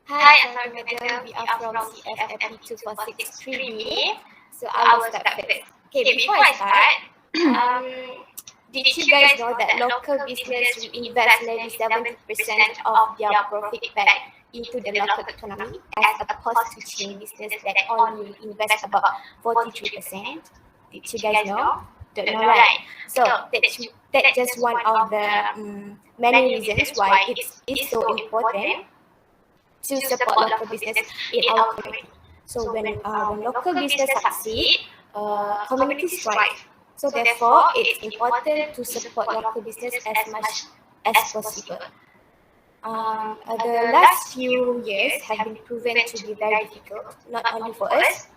Hi, Assalamualaikum madam. We are from CFAP2463B. So I will start first. Okay, before I start, um, did you guys know that local business will invest nearly 70% of their profit back into the local economy as opposed to chain business that only invest about 43%? Did you guys know? Don't know, right? So that's just one of the many reasons why it's so important to support local business in our community. So when local business succeed, communities thrive. So therefore, it's important to support local business as much as possible. The last few years have been proven to be very difficult, not only for us,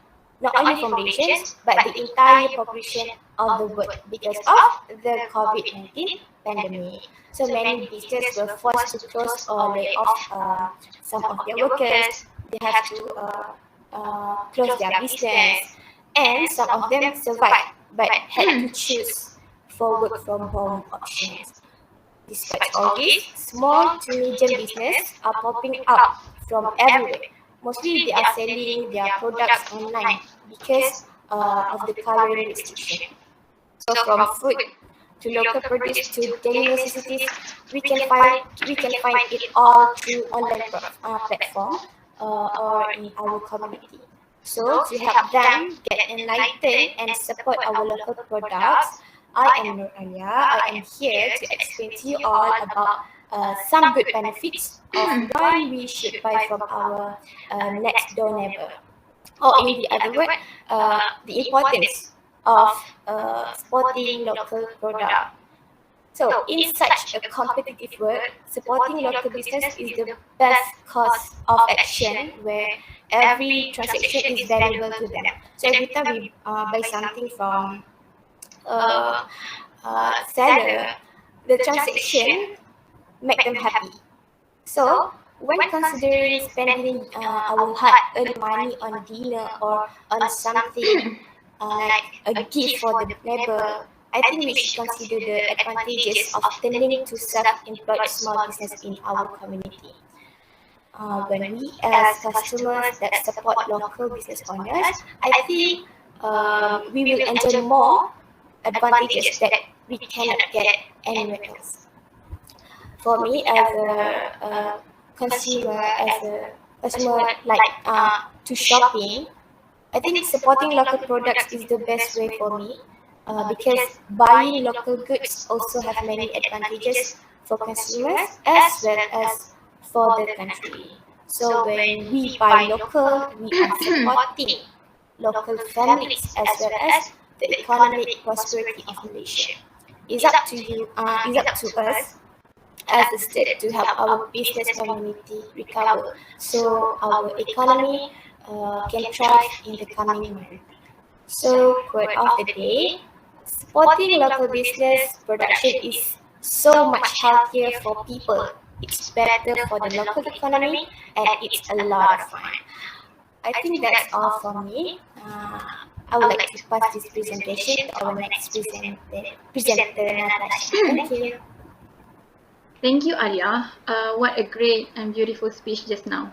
not only for Malaysians, but the entire population of the world because of the COVID-19 pandemic. So many businesses were forced to close or lay off some of their workers. They have to close their business, and some of them survived but had to choose for work from home options. Despite all this, small to medium business are popping up from everywhere. Mostly they are selling their products online because of the current restriction. So from food to local produce to daily necessities, we can find it all through online platform or in our community. So to help them get enlightened and support our local products, I am Nur Alia. I am here to explain to you all about some good benefits of why we should buy from our next door neighbor. Or in the other word, the importance of supporting local product. So in such a competitive world, supporting local business is the best course of action where every transaction is valuable to them. So every time we buy something from seller, the transaction make them happy. So when considering spending our hard-earned money on dinner or on something like a gift for the neighbor, I think we should consider the advantages of turning to self-employed small business in our community. When we as customers that support local business owners, I think we will enjoy more advantages that we cannot get anywhere else. For me as a consumer, like to shopping, I think supporting local products is the best way for me because buying local goods also have many advantages for consumers as well as for the country. So when we buy local, we are supporting local families as well as the economic prosperity of Malaysia. It's up to you. It's up to us as a state to help our business community recover so our economy can thrive in the coming month. So, quote of the day, supporting local business production is so much healthier for people. It's better for the local economy and it's a lot of fun. I think that's all for me. I would like to pass this presentation to our next presenter Natasha. Thank you. Thank you, Alia. What a great and beautiful speech just now.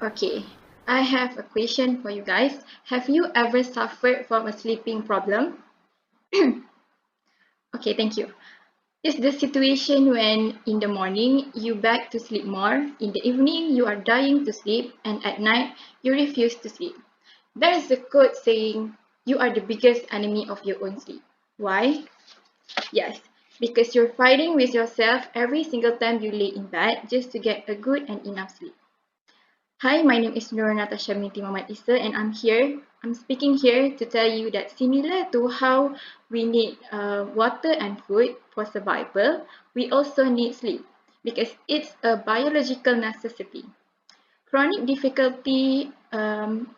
Okay, I have a question for you guys. Have you ever suffered from a sleeping problem? Okay, thank you. Is the situation when in the morning you beg to sleep more, in the evening you are dying to sleep, and at night you refuse to sleep? There is a quote saying, "You are the biggest enemy of your own sleep." Why? Yes, because you're fighting with yourself every single time you lay in bed just to get a good and enough sleep. Hi, my name is Nur Natasha Minti Muhammad Issa, and I'm speaking here to tell you that similar to how we need water and food for survival, we also need sleep because it's a biological necessity. Chronic difficulty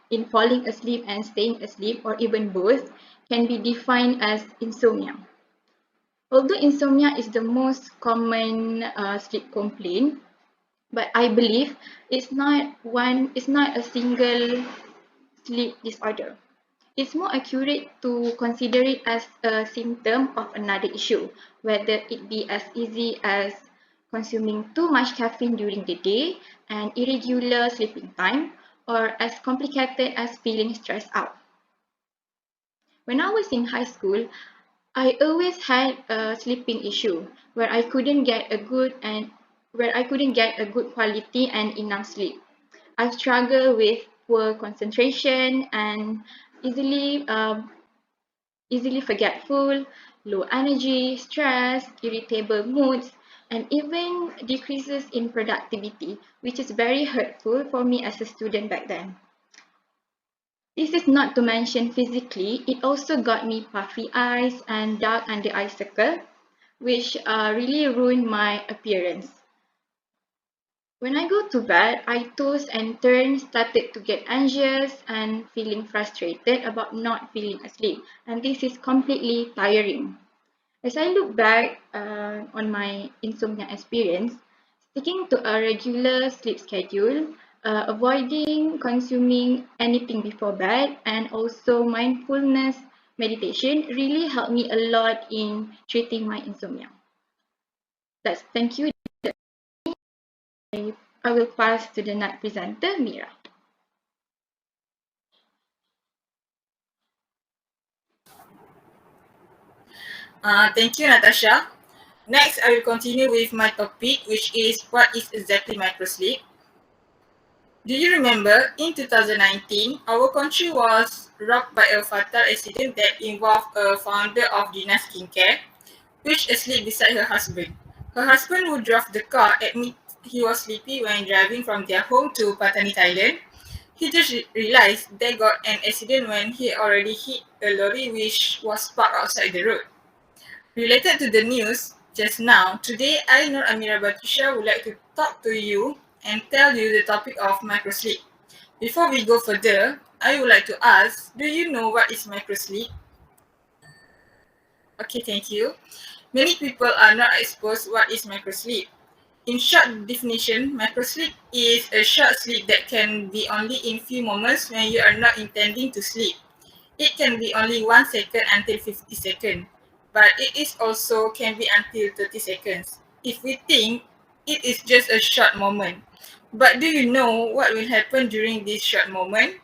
in falling asleep and staying asleep, or even both, can be defined as insomnia. Although insomnia is the most common sleep complaint, but I believe it's not a single sleep disorder. It's more accurate to consider it as a symptom of another issue, whether it be as easy as consuming too much caffeine during the day, and irregular sleeping time, or as complicated as feeling stressed out. When I was in high school, I always had a sleeping issue where I couldn't get a good quality and enough sleep. I struggle with poor concentration and easily forgetful, low energy, stress, irritable moods, and even decreases in productivity, which is very hurtful for me as a student back then. This is not to mention physically, it also got me puffy eyes and dark under eye circle, which really ruined my appearance. When I go to bed, I toss and turn, started to get anxious and feeling frustrated about not feeling asleep. And this is completely tiring. As I look back on my insomnia experience, sticking to a regular sleep schedule, avoiding consuming anything before bed, and also mindfulness meditation really helped me a lot in treating my insomnia. Thank you. I will pass to the next presenter, Mira. Thank you, Natasha. Next, I will continue with my topic, which is what is exactly microsleep. Do you remember in 2019, our country was rocked by a fatal accident that involved a founder of Dina Skincare, which asleep beside her husband. Her husband, who drove the car, admit he was sleepy when driving from their home to Patani, Thailand. He just realized they got an accident when he already hit a lorry which was parked outside the road. Related to the news just now, today I, Nur Amira Batusha, would like to talk to you and tell you the topic of microsleep. Before we go further, I would like to ask, do you know what is microsleep? Okay, thank you. Many people are not exposed what is microsleep. In short definition, microsleep is a short sleep that can be only in few moments when you are not intending to sleep. It can be only 1 second until 50 seconds, but it is also can be until 30 seconds. If we think it is just a short moment, but do you know what will happen during this short moment?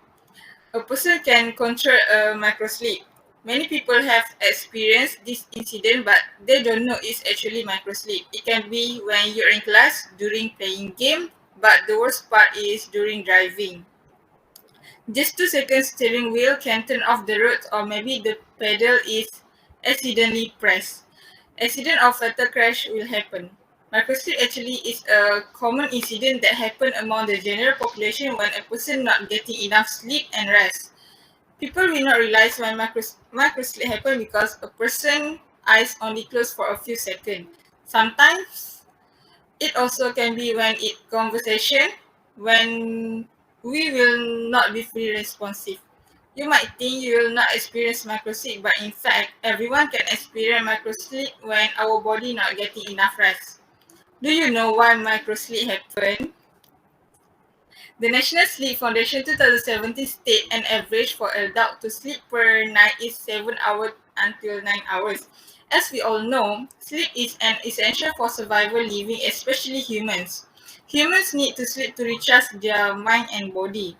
A person can control a microsleep. Many people have experienced this incident, but they don't know it's actually microsleep. It can be when you're in class, during playing game, but the worst part is during driving. Just 2 seconds steering wheel can turn off the road, or maybe the pedal is accidentally pressed. Accident or fatal crash will happen. Microsleep actually is a common incident that happen among the general population when a person not getting enough sleep and rest. People will not realize when microsleep happen because a person eyes only close for a few seconds. Sometimes it also can be when it conversation, when we will not be fully responsive. You might think you will not experience microsleep, but in fact, everyone can experience microsleep when our body not getting enough rest. Do you know why microsleep happen? The National Sleep Foundation 2017 state an average for adult to sleep per night is 7 hours until 9 hours. As we all know, sleep is an essential for survival living, especially humans. Humans need to sleep to recharge their mind and body.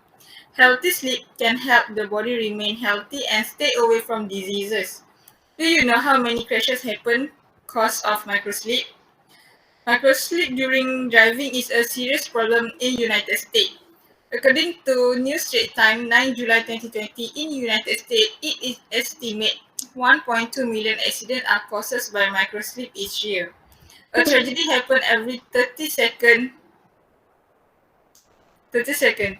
Healthy sleep can help the body remain healthy and stay away from diseases. Do you know how many crashes happen cause of microsleep? Microsleep during driving is a serious problem in United States. According to News Straits Times, 9 July 2020, in United States, it is estimated 1.2 million accidents are caused by microsleep each year. A tragedy happens every 30 seconds.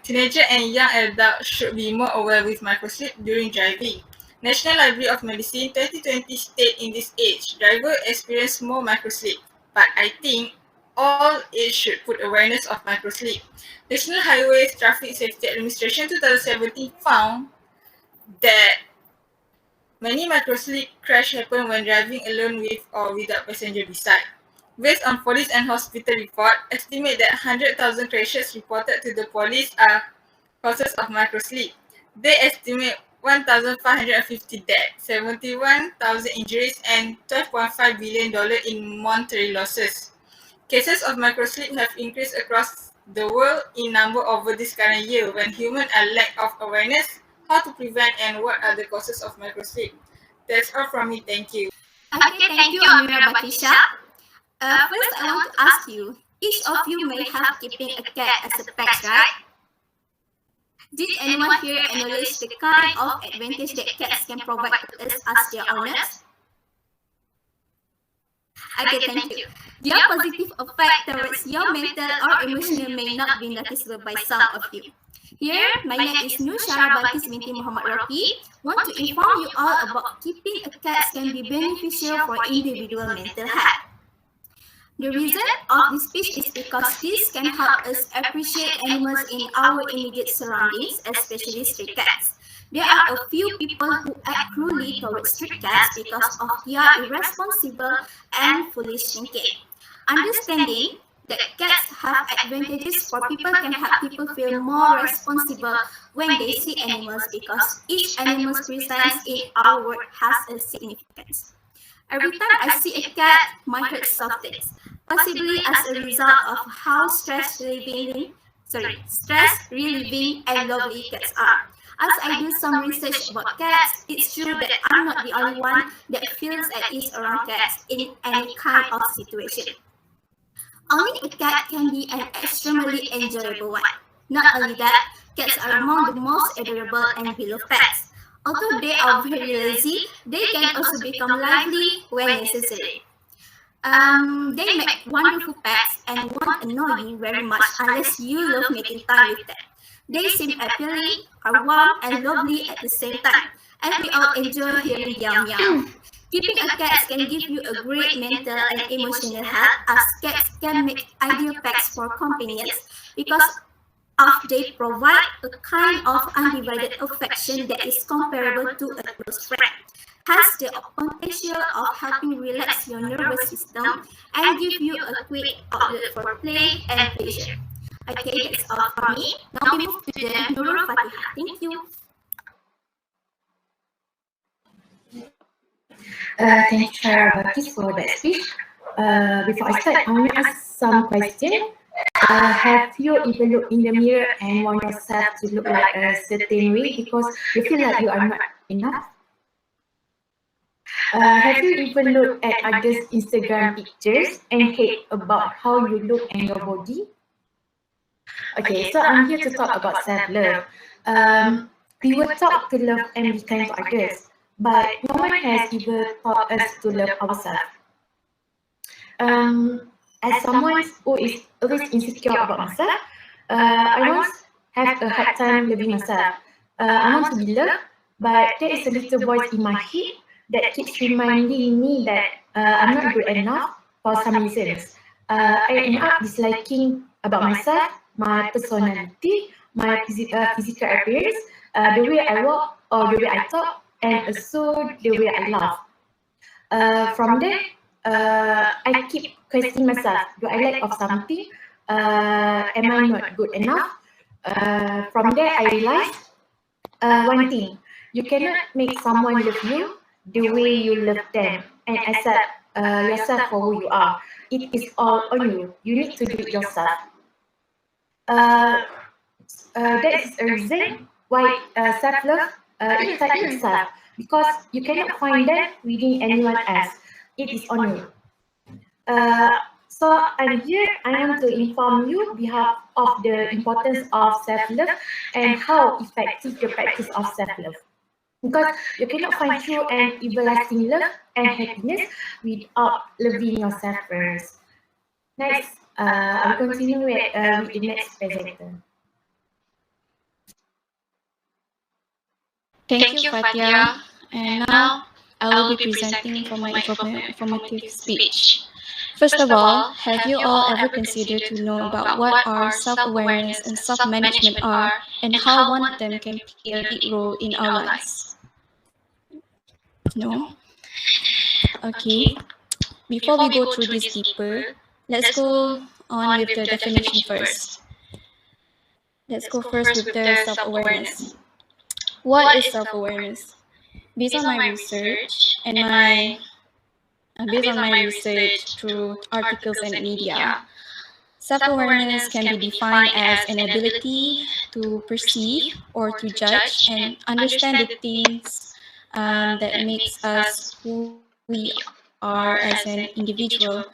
Teenagers and young adults should be more aware with microsleep during driving. National Library of Medicine 2020 state in this age, drivers experience more microsleep. But I think all age should put awareness of microsleep. National Highways Traffic Safety Administration 2017 found that many microsleep crash happen when driving alone with or without passenger beside. Based on police and hospital report, estimate that 100,000 crashes reported to the police are causes of microsleep. They estimate 1,550 deaths, 71,000 injuries, and $12.5 billion in monetary losses. Cases of microsleep have increased across the world in number over this current year when humans are lack of awareness how to prevent and what are the causes of microsleep. That's all from me. Thank you. Okay, thank you, Amira Batisha. First, I want to ask you, each of you may have keeping a cat as a pet, right? Did anyone here acknowledge the kind of advantage that cats can provide to us as their owners? Okay, thank you. Their positive effect towards your mental or emotional may not be noticeable by some of you. Here, my name is Nushara Balkis binti Muhammad Rocky. Want to inform you all about keeping a cat can be beneficial for individual mental health. The reason of this speech is because this can help us appreciate animals in our immediate surroundings, especially stray cats. There are a few people who act cruelly towards stray cats because of their irresponsible and foolish thinking. Understanding that cats have advantages for people can help people feel more responsible when they see animals because each animal's presence in our world has a significance. Every time I see a cat, my heart softens, possibly as a result of how stress-relieving and lovely cats are. As I do some research about cats, it's true that I'm not the only one that feels at ease around cats in any kind of situation. Owning a cat can be an extremely enjoyable one. Not only that, cats are among the most adorable and beloved pets. Although they are very lazy, they can also become lively when necessary. They make wonderful pets and won't annoy you very much unless you love making time with them. They seem appealing, are warm and lovely at the same time, and we all enjoy hearing their meow. Keeping a cat can give you a great mental and emotional health as cats can make ideal pets for companions because they provide a kind of undivided affection that is comparable to a close friend, has the potential of helping relax your nervous system and give you a quick outlet for play and pleasure. Okay, that's all from me. Now we move to the Nurul Fatiha. Thank you. Thank you, Shara Bakis, for that speech. Before I start, I want to ask some question. Have you ever looked in the mirror and want yourself to look like a certain way because you feel like you are not enough? Have you even looked at others' Instagram pictures and hate about how you look and your body? Okay, so I'm here to talk about self-love. We were taught to love and be kind to others, but no one has ever taught us to love ourselves. As someone who is always insecure about myself, I once have a hard time loving myself. I want to be loved, but there is a little voice in my head that keeps reminding me that I'm not good enough for some reasons. I end up disliking about myself, my personality, my physical appearance, the way I walk or the way I talk, and also the way I laugh. From there, I keep questioning myself. Do I lack of something? Am I not good enough? From there, I realized one thing. You cannot make someone love you the way you love them and accept yourself for who you are. It is all on you. You need to do it yourself. That is a reason why self-love is tied to self, because you cannot find that within anyone else. It is on you. So I'm here, I want to inform you on behalf of the importance of self-love and how effective the practice of self-love. Because you cannot find true and everlasting love and happiness without loving yourself first. Next, I will continue with the next presenter. Thank you, Fatia. And now I will be presenting for my informative speech. First of all, have you all ever considered to know about what our self-awareness and self-management are and how one of them can play a lead role in our lives? No? Okay. Before we go through this deeper, let's go on with the definition first. Let's go first with the self-awareness. What is self-awareness? Based on my research and my based on my research through articles and media, self-awareness can be defined as an ability to perceive or to judge and understand the things that makes us who we are as an individual,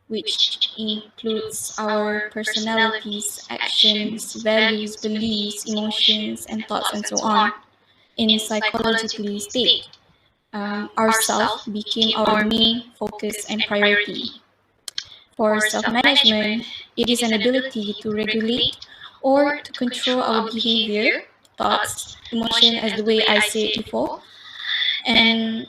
which includes our personalities, actions, values, beliefs, emotions, and thoughts, and so on. In psychologically state, our self became our main focus and priority. For self-management, it is an ability to regulate or to control our behavior, thoughts, emotion, as the way I said before, and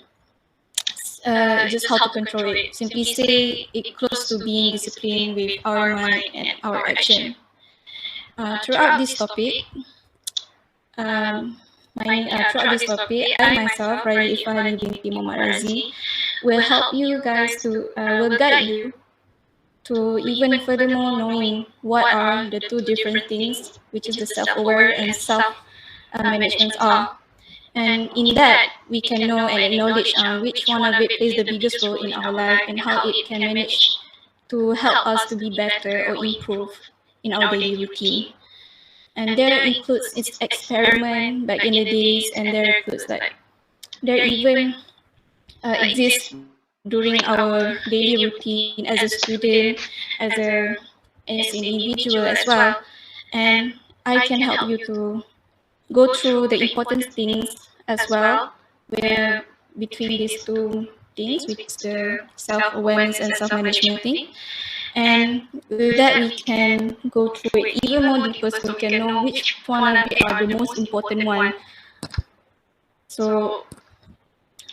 just how to control it. Simply say it close to being disciplined with our mind and our action. Throughout this topic, I myself, Riley Ifahani binti Muhammad Razi, will help you guys to will guide you to even furthermore knowing what are the two different things, which is the self-aware and self-management are. And in that, we can know and acknowledge which one of it plays the biggest role in our life and how it can manage to help us to be better or improve in our daily routine. And there includes its experiment back in the days, and there includes like there even exists during our daily routine as a student, as a as an individual as well. And I can help you to go through the important things as well, where between these two things, which is the self-awareness and self-management thing. And with that, we can go through it even more deeper so we can know which one of it are the most important one. So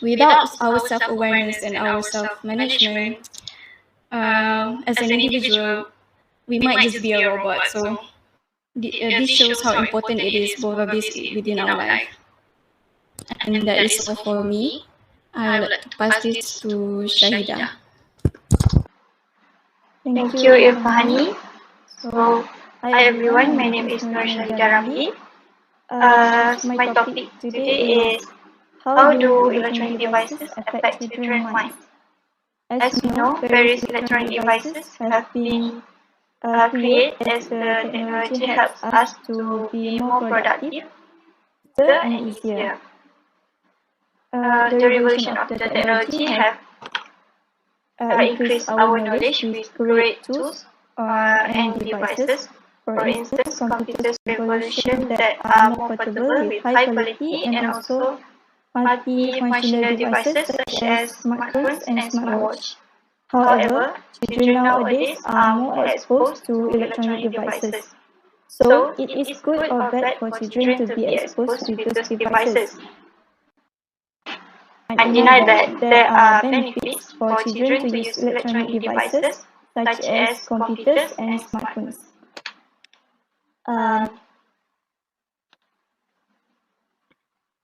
without our self-awareness and our self-management, as an individual, we might just be a robot. So this shows how important it is, both of these within our life. And that is all for me. I would like to pass this to Shahida. Thank you, Ifahani. So, hi everyone, my name is Nur Shahida Ramli. My topic today is how do electronic devices affect children's minds? As you know, various electronic devices have been created as the technology helps us to be more productive, faster, and easier. The revolution of the technology have increased our knowledge with great tools and devices. For instance, computers revolution that are more portable with high quality and also multi-functional devices such as smartphones and smartwatch. However, children nowadays are more exposed to electronic devices. So, it is good or bad for children to be exposed with those devices. I deny that there are benefits for children to use electronic devices such as computers and smartphones.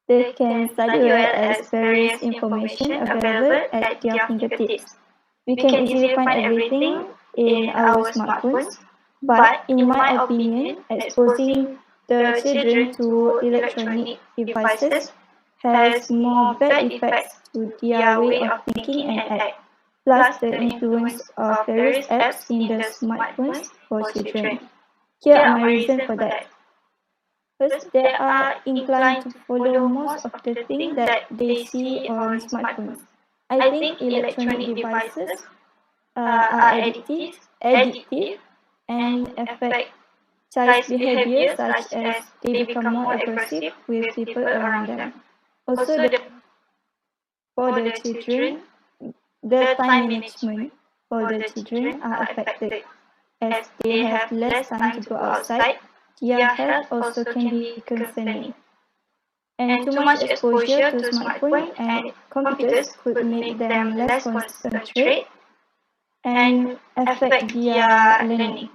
They can study well as various information available at their fingertips. We can easily find everything in our smartphones, but in my opinion, exposing the children to electronic devices has more bad effects to their way of thinking and act, plus the influence of various apps in the smartphones for children. Here are my reasons for that. First, they are inclined to follow most of the things that they see on smartphones. I think electronic devices are addictive and affect child's behavior, such as they become more aggressive with people around them. Also, for the children, the time management for the children are affected, as they have less time to go outside. Their health also can be concerning. And too much exposure to smartphone and computers could make them less concentrate and affect their learning.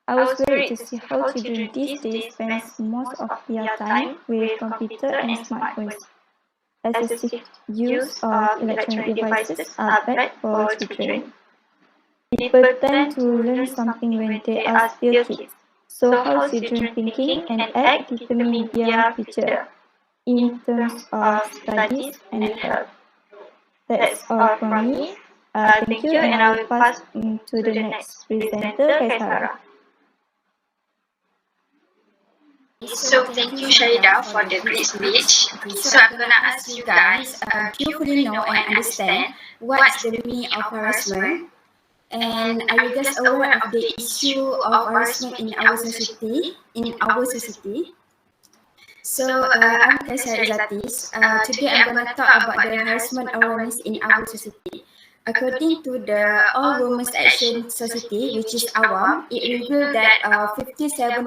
I was worried to see how children these days spend most of their time with computer and smartphones, as the use of electronic devices are bad for children. People tend to learn something when they are still kids, so how children thinking and act determine their future in terms of studies and health. That's all from me. Thank you, and I will pass to the next presenter, Kaisara. So thank you, Sharida, for the great speech. Okay, so I'm gonna ask you guys, do you fully know and understand what's the meaning of harassment? And are you guys aware of the issue of harassment in our society? So I'm Kaisar Izatis. Today I'm gonna talk about the harassment awareness in our society. According to the All Women's Action Society, which is AWAM, it revealed that 57%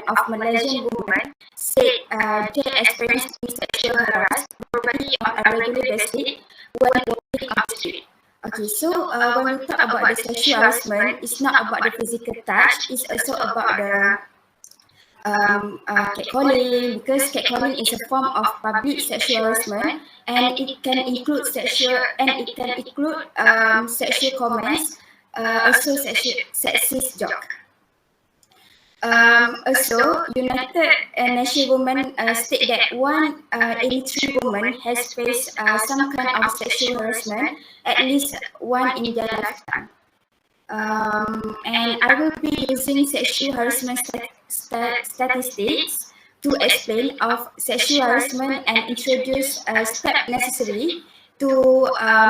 of Malaysian women said they experienced sexual harassment verbally on a regular basis when walking on the street. Okay, so when we talk about the sexual harassment, it's not about the physical touch, it's also about the catcalling, because catcalling is a form of public sexual harassment, and it can include sexual comments, also sexist joke. Also, United Nations Women state that 1 in 3 women has faced some kind of sexual harassment, at least one in their lifetime. And I will be using sexual harassment statistics to explain of sexual harassment and introduce steps necessary to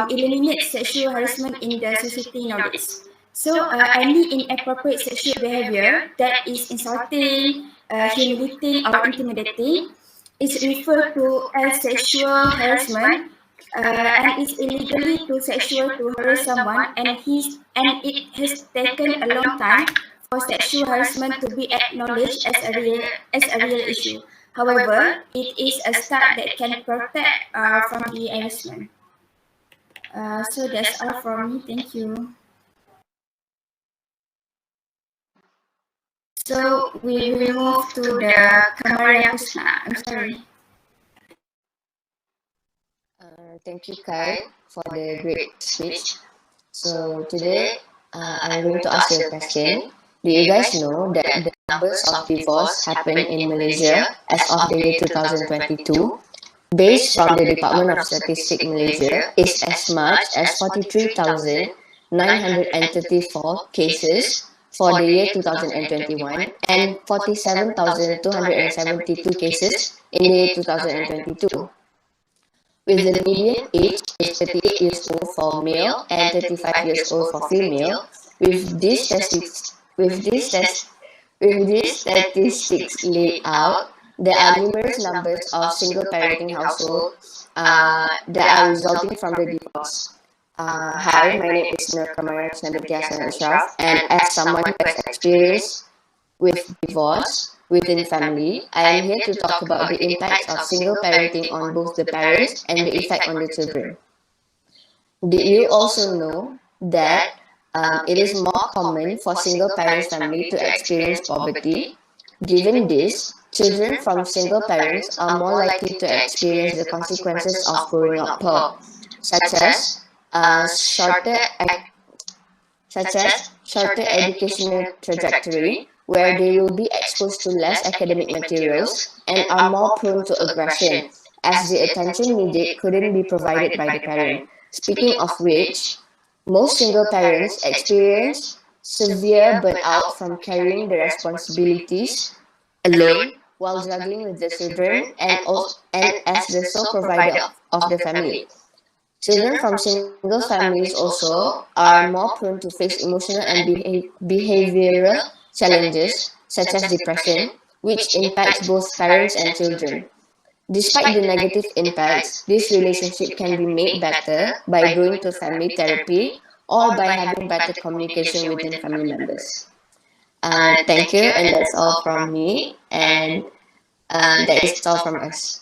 eliminate sexual harassment in the society nowadays. So any inappropriate sexual behavior that is insulting, humiliating, or intimidating is referred to as sexual harassment, and is illegally to sexual to harass someone, and it has taken a long time for sexual harassment to be acknowledged as a real issue. However, it is a start that can protect from the harassment. So that's all from me. Thank you. So we will move to the Kamaria Kusna. I'm sorry. Thank you, Kai, for the great speech. So today, I'm going to ask you a question. Do you guys know that the numbers of divorce happen in Malaysia as of the year 2022, based from the Department of Statistics Malaysia, is as much as 43,934 cases for the year 2021 and 47,272 cases in the year 2022. With the median age is 38 years old for male and 35 years old for female. With these statistics laid out, there are numerous numbers of single parenting households that are resulting from the divorce. Hi, my name is Nur Kamara Sanadiyah Ashraf, and as someone who has experience with divorce within family, I am here to talk about the impacts of single parenting on both the parents and the effect on the children. Did you also know that it is more common for single parents family to experience poverty? Given this, children from single parents are more likely to experience the consequences of growing up poor, such as shorter educational trajectory, where they will be exposed to less academic materials and are more prone to aggression, as the attention needed couldn't be provided by the parent. Speaking of which, most single parents experience severe burnout from carrying the responsibilities alone while juggling with the children and as the sole provider of the family. Children from single families also are more prone to face emotional and behavioral challenges, such as depression, which impacts both parents and children. Despite the negative impacts, this relationship can be made better by going to family therapy or by having better communication within family members. Thank you, and that's all from me, and that is all from us.